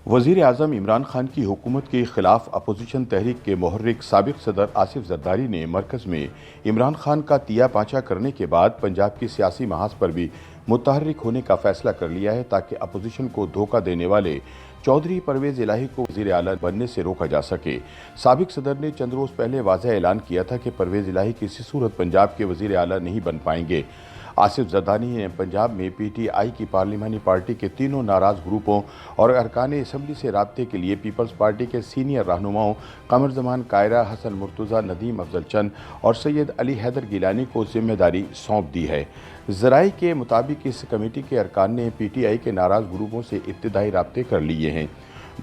वज़ीर आज़म इमरान खान की हुकूमत के खिलाफ अपोजिशन तहरीक के मुहर्रिक साबिक सदर आसिफ जरदारी ने मरकज़ में इमरान खान का तिया पांचा करने के बाद पंजाब की सियासी महाज पर भी मुतहर्रिक होने का फैसला कर लिया है ताकि अपोजिशन को धोखा देने वाले चौधरी परवेज़ इलाही को वज़ीर आला बनने से रोका जा सके। साबिक सदर ने चंद रोज़ पहले वाज़ेह ऐलान किया था कि परवेज़ इलाही किसी सूरत पंजाब के वज़ीर आला नहीं बन पाएंगे। आसिफ जरदारी ने पंजाब में पीटीआई की पार्लिमानी पार्टी के तीनों नाराज़ ग्रुपों और अरकान असम्बली से राब्ते के लिए पीपल्स पार्टी के सीनियर रहनुमाओं कमर जमान कायरा, हसन मुर्तज़ा, नदीम अफजल चंद और सैयद अली हैदर गिलानी को जिम्मेदारी सौंप दी है। ज़राए के मुताबिक इस कमेटी के अरकान ने पीटीआई के नाराज़ ग्रुपों से इब्तिदाई राब्ते कर लिए हैं।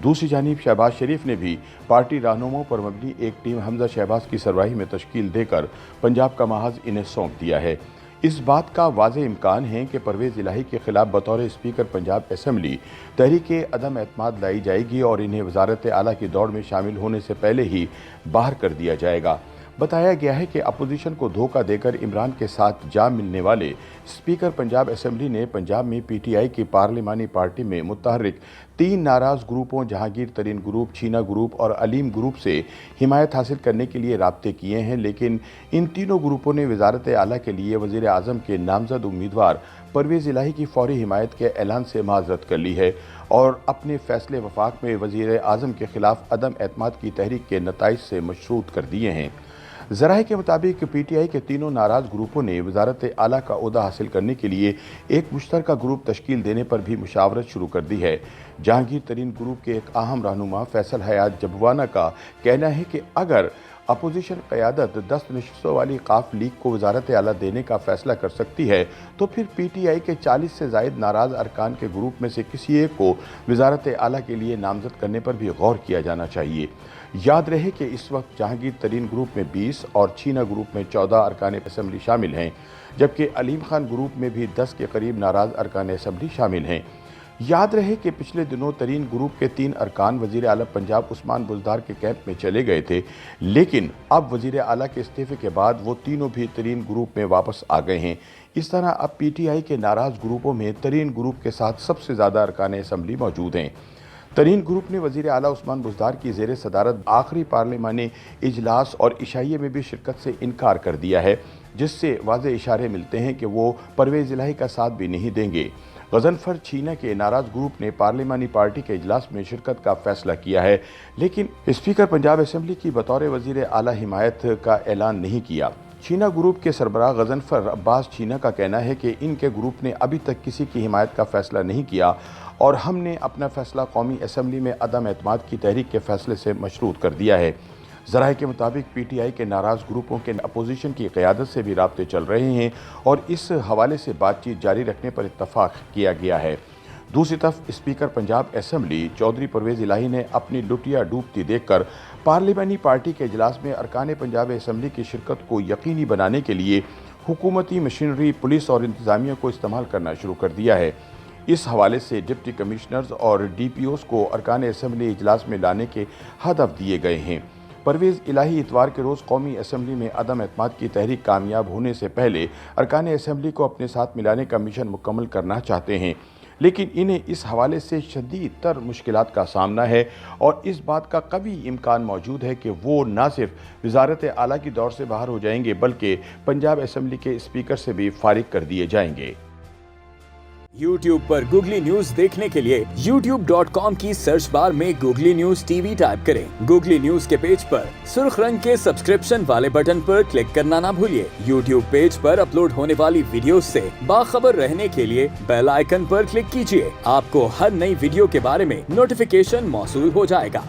दूसरी जानिब शहबाज शरीफ ने भी पार्टी रहनुमाओं पर मबनी एक टीम हमजा शहबाज की सरबराही में तश्कील देकर पंजाब का महाज इन्हें सौंप दिया है। इस बात का वाज़ेह इम्कान है कि परवेज़ इलाही के खिलाफ बतौर स्पीकर पंजाब असम्बली तहरीक अदम एतमाद लाई जाएगी और इन्हें वज़ारत आला की दौड़ में शामिल होने से पहले ही बाहर कर दिया जाएगा। बताया गया है कि अपोजिशन को धोखा देकर इमरान के साथ जा मिलने वाले स्पीकर पंजाब असम्बली ने पंजाब में पीटीआई की पार्लिमानी पार्टी में मुतहर्रिक तीन नाराज़ ग्रुपों जहांगीर तरीन ग्रुप, छीना ग्रुप और अलीम ग्रुप से हिमायत हासिल करने के लिए राब्ते किए हैं, लेकिन इन तीनों ग्रुपों ने वज़ारत आला के लिए वज़ीर आज़म के नामज़द उम्मीदवार परवेज़ इलाही की फौरी हिमायत के ऐलान से माज़रत कर ली है और अपने फैसले वफाक में वज़ीर आज़म के खिलाफ अदम एतमाद की तहरीक के नताइज से मशरूत कर दिए हैं। ज़राए के मुताबिक पीटीआई के तीनों नाराज़ ग्रुपों ने वज़ारत आला का ओहदा हासिल करने के लिए एक मुश्तरका ग्रुप तश्कील देने पर भी मुशावरत शुरू कर दी है। जहांगीर तरीन ग्रुप के एक अहम रहनुमा फैसल हयात जबवाना का कहना है कि अगर अपोजिशन क़यादत 10 नशिस्तों वाली काफ लीग को वज़ारत आला देने का फैसला कर सकती है तो फिर पीटीआई के 40 से ज़ायद नाराज़ अरकान के ग्रुप में से किसी एक को वज़ारत आला के लिए नामज़द करने पर भी गौर किया जाना चाहिए। याद रहे कि इस वक्त जहांगीर तरीन ग्रुप में 20 और छीना ग्रुप में 14 अरकान असम्बली शामिल हैं, जबकि अलीम खान ग्रुप में भी 10 के करीब नाराज़ अरकान असम्बली शामिल हैं। याद रहे कि पिछले दिनों तरीन ग्रुप के 3 अरकान वज़ीर आला पंजाब उस्मान बुज़दार के कैंप में चले गए थे, लेकिन अब वज़ीर आला के इस्तीफ़े के बाद वो तीनों भी तरीन ग्रुप में वापस आ गए हैं। इस तरह अब पीटीआई के नाराज़ ग्रुपों में तरीन ग्रुप के साथ सबसे ज़्यादा अरकान असम्बली मौजूद हैं। तरीन ग्रुप ने वज़ीर आला उस्मान बुज़दार की ज़ेर सदारत आखिरी पार्लिमानी इजलास और इशाइये में भी शिरकत से इनकार कर दिया है, जिससे वाज़ेह इशारे मिलते हैं कि वो परवेज़ इलाही का साथ भी नहीं देंगे। गज़नफ़र छीना के नाराज़ ग्रुप ने पार्लिमानी पार्टी के इजलास में शिरकत का फैसला किया है, लेकिन स्पीकर पंजाब असम्बली की बतौर वज़ीर आला हिमायत का ऐलान नहीं किया। छीना ग्रुप के सरबराह गज़नफ़र अब्बास छीना का कहना है कि इनके ग्रुप ने अभी तक किसी की हिमायत का फैसला नहीं किया और हमने अपना फैसला कौमी असम्बली में अदम एतमाद की तहरीक के फैसले से मशरूत कर दिया है। ज़राए के मुताबिक पीटीआई के नाराज़ ग्रुपों के अपोजिशन की क़यादत से भी राब्ते चल रहे हैं और इस हवाले से बातचीत जारी रखने पर इत्तफ़ाक़ किया गया है। दूसरी तरफ स्पीकर पंजाब असम्बली चौधरी परवेज़ इलाही ने अपनी लुटिया डूबती देखकर पार्लिमानी पार्टी के इजलास में अरकान पंजाब असम्बली की शिरकत को यकीनी बनाने के लिए हुकूमती मशीनरी, पुलिस और इंतज़ामिया को इस्तेमाल करना शुरू कर दिया है। इस हवाले से डिप्टी कमिश्नर्स और डीपीओज़ को अरकान असम्बली इजलास में लाने के हदफ दिए गए हैं। परवेज़ इलाही इतवार के रोज़ कौमी असम्बली में अदम एतमाद की तहरीक कामयाब होने से पहले अरकान असम्बली को अपने साथ मिलाने का मिशन मुकम्मल करना चाहते हैं, लेकिन इन्हें इस हवाले से शदीद तर मुश्किलात का सामना है और इस बात का कभी इम्कान मौजूद है कि वो न सिर्फ वज़ारत आला की दौड़ से बाहर हो जाएंगे बल्कि पंजाब असम्बली के स्पीकर से भी फारिग कर दिए जाएंगे। YouTube पर गूगली न्यूज देखने के लिए youtube.com की सर्च बार में गूगली न्यूज टीवी टाइप करें। गूगली न्यूज के पेज पर सुर्ख रंग के सब्सक्रिप्शन वाले बटन पर क्लिक करना ना भूलिए। YouTube पेज पर अपलोड होने वाली वीडियोस से बाखबर रहने के लिए बेल आइकन पर क्लिक कीजिए। आपको हर नई वीडियो के बारे में नोटिफिकेशन मौसूल हो जाएगा।